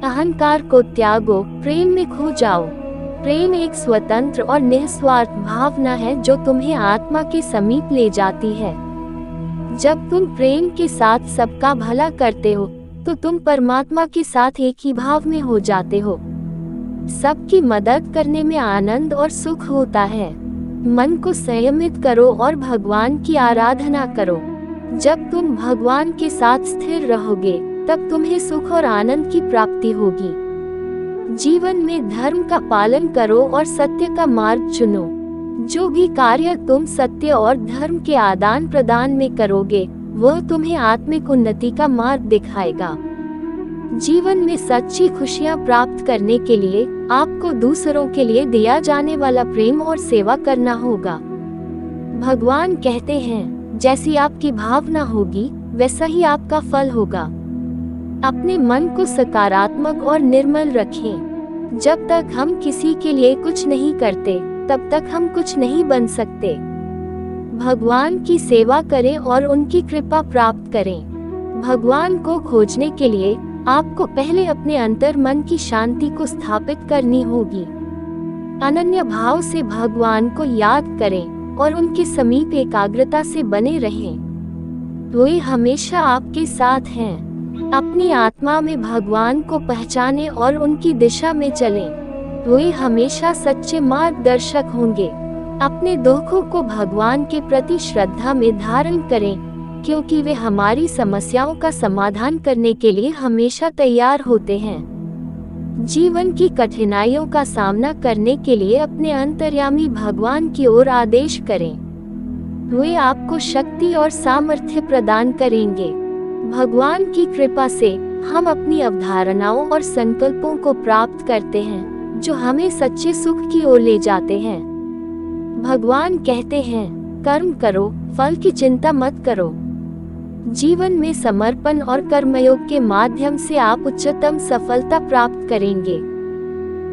अहंकार को त्यागो, प्रेम में खो जाओ। प्रेम एक स्वतंत्र और निस्वार्थ भावना है जो तुम्हें आत्मा के समीप ले जाती है। जब तुम प्रेम के साथ सबका भला करते हो तो तुम परमात्मा के साथ एक ही भाव में हो जाते हो। सबकी मदद करने में आनंद और सुख होता है। मन को संयमित करो और भगवान की आराधना करो। जब तुम भगवान के साथ स्थिर रहोगे तब तुम्हें सुख और आनंद की प्राप्ति होगी। जीवन में धर्म का पालन करो और सत्य का मार्ग चुनो। जो भी कार्य तुम सत्य और धर्म के आदान प्रदान में करोगे वह तुम्हें आत्मिक उन्नति का मार्ग दिखाएगा। जीवन में सच्ची खुशियां प्राप्त करने के लिए आपको दूसरों के लिए दिया जाने वाला प्रेम और सेवा करना होगा। भगवान कहते हैं, जैसी आपकी भावना होगी वैसा ही आपका फल होगा। अपने मन को सकारात्मक और निर्मल रखें। जब तक हम किसी के लिए कुछ नहीं करते तब तक हम कुछ नहीं बन सकते। भगवान की सेवा करें और उनकी कृपा प्राप्त करें। भगवान को खोजने के लिए आपको पहले अपने अंतर मन की शांति को स्थापित करनी होगी। अनन्य भाव से भगवान को याद करें और उनके समीप एकाग्रता से बने रहें। वे हमेशा आपके साथ हैं। अपनी आत्मा में भगवान को पहचानें और उनकी दिशा में चलें। वे हमेशा सच्चे मार्गदर्शक होंगे। अपने दुखों को भगवान के प्रति श्रद्धा में धारण करें, क्योंकि वे हमारी समस्याओं का समाधान करने के लिए हमेशा तैयार होते हैं। जीवन की कठिनाइयों का सामना करने के लिए अपने अंतर्यामी भगवान की ओर आदेश करें। वे आपको शक्ति और सामर्थ्य प्रदान करेंगे। भगवान की कृपा से हम अपनी अवधारणाओं और संकल्पों को प्राप्त करते हैं जो हमें सच्चे सुख की ओर ले जाते हैं। भगवान कहते हैं, कर्म करो, फल की चिंता मत करो। जीवन में समर्पण और कर्मयोग के माध्यम से आप उच्चतम सफलता प्राप्त करेंगे।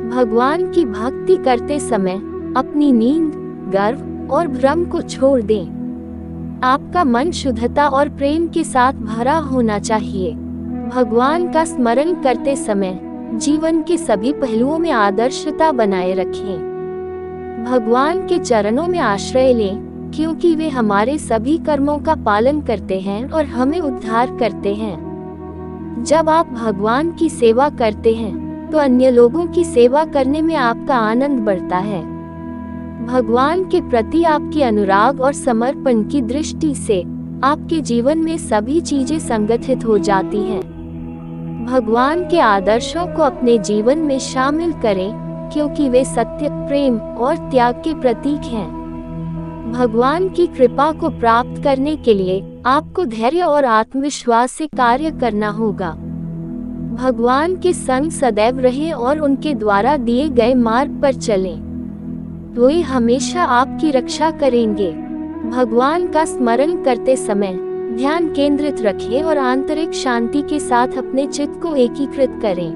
भगवान की भक्ति करते समय अपनी नींद, गर्व और भ्रम को छोड़ दें। आपका मन शुद्धता और प्रेम के साथ भरा होना चाहिए। भगवान का स्मरण करते समय जीवन के सभी पहलुओं में आदर्शता बनाए रखें। भगवान के चरणों में आश्रय लें, क्योंकि वे हमारे सभी कर्मों का पालन करते हैं और हमें उद्धार करते हैं। जब आप भगवान की सेवा करते हैं तो अन्य लोगों की सेवा करने में आपका आनंद बढ़ता है। भगवान के प्रति आपकी अनुराग और समर्पण की दृष्टि से आपके जीवन में सभी चीजें संगठित हो जाती हैं। भगवान के आदर्शों को अपने जीवन में शामिल करें, क्योंकि वे सत्य, प्रेम और त्याग के प्रतीक हैं। भगवान की कृपा को प्राप्त करने के लिए आपको धैर्य और आत्मविश्वास से कार्य करना होगा। भगवान के संग सदैव रहें और उनके द्वारा दिए गए मार्ग पर चलें। वे हमेशा आपकी रक्षा करेंगे। भगवान का स्मरण करते समय ध्यान केंद्रित रखें और आंतरिक शांति के साथ अपने चित्त को एकीकृत करें।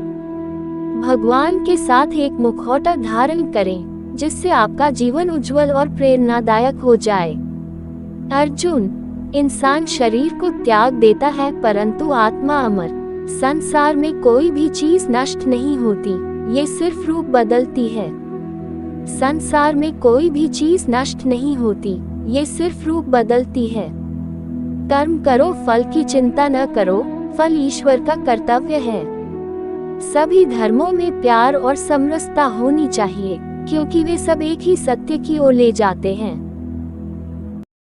भगवान के साथ एक मुखौटा धारण करें, जिससे आपका जीवन उज्जवल और प्रेरणादायक हो जाए। अर्जुन, इंसान शरीर को त्याग देता है परंतु आत्मा अमर। संसार में कोई भी चीज नष्ट नहीं होती, ये सिर्फ रूप बदलती है। संसार में कोई भी चीज नष्ट नहीं होती, ये सिर्फ रूप बदलती है। कर्म करो, फल की चिंता न करो, फल ईश्वर का कर्तव्य है। सभी धर्मों में प्यार और समरसता होनी चाहिए, क्योंकि वे सब एक ही सत्य की ओर ले जाते हैं।